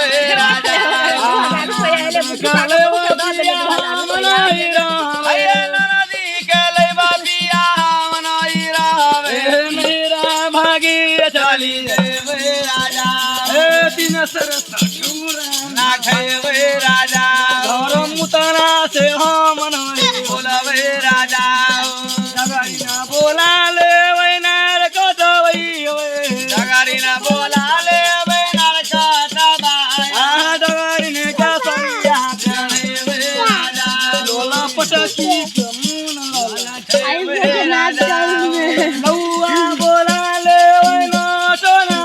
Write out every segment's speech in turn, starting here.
वे राजा नदी कले बापिया मनाई रावे मेरा भागी चली वे राजा तीन सरस नाखे वे राजा गौरव मुतना से हम मनाई बोला वे राजा डगारी ना बोला ले वैनार को तो वही डगारी ना बोला ले वे नरका दबाया डगारी ने क्या सरिया वे राजा लोला पटकी लौआ बोला ले वैना टोना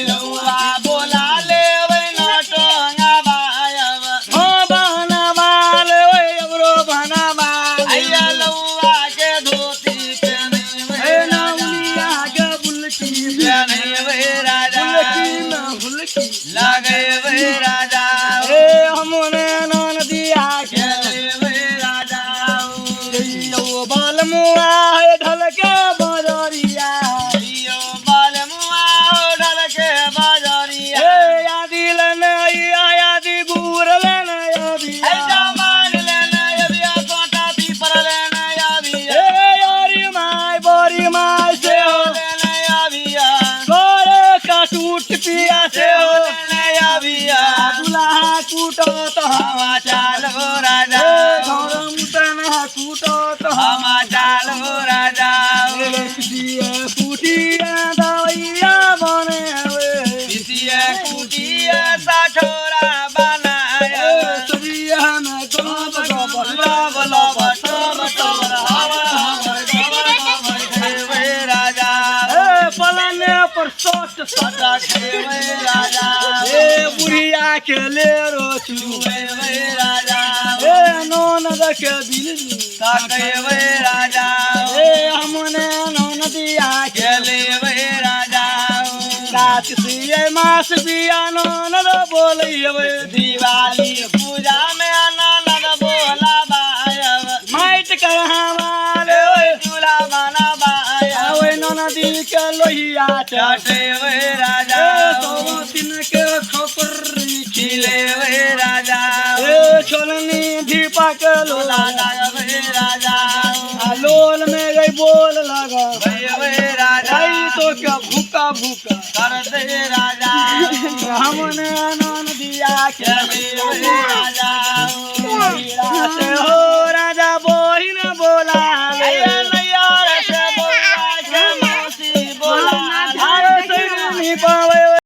लौआ बोला ले वे नटोंगा बाया हो बहना बाल वै अबरो बहना बाल अय्या लौआ के धोती पहने वे नौलिया के बुलकी पहने वे राजा बुलकी लगे वे राजा ए हमने नन दिया के खेले वे राजा यो बाल मुआ है ढल के बजरिया यो बाल मुआ उड़ल के बाजारिया ए यादी लेने यादी गुर लेने यादी ऐसा मान लेना यबिया कांटा पीपर लेना यबिया ए यारी माय से हो लेना यबिया गोरे का टूट पिया से हो लेना यबिया दुल्हा कूटो तो हवा चाल हो राजा गौरव मुतना कूटो तो हवा चाल हो राजा कुटिया दवैया बने हुए किसिया कुटिया साठोरा बनाया सरिया में गोब गोब लव लव टब टब हवा हवा वे राजा पलने पर सोट सदा खेवे राजा ए बुढ़िया के ले रोचू वे राजा ए नौन के बिल ताके वे राजा ए हमने नौन दिया के खेले वे राजा रात से मास बिया नौन बोलिए दिवाली पूजा में आनंद बोला बायव माइट कर हमारे चूल्हा बना बायव ओए नौन दी के लोहिया चटे वे राजा तो दिन के खपर खिले वे राजा ए छोलनी दीपा के लोला लागा वे राजा लोल में गई बोल लगा वे राजा भाई तो क्या भूखा भूखा कर दे राजा हमने आनंद दिया के खेले वे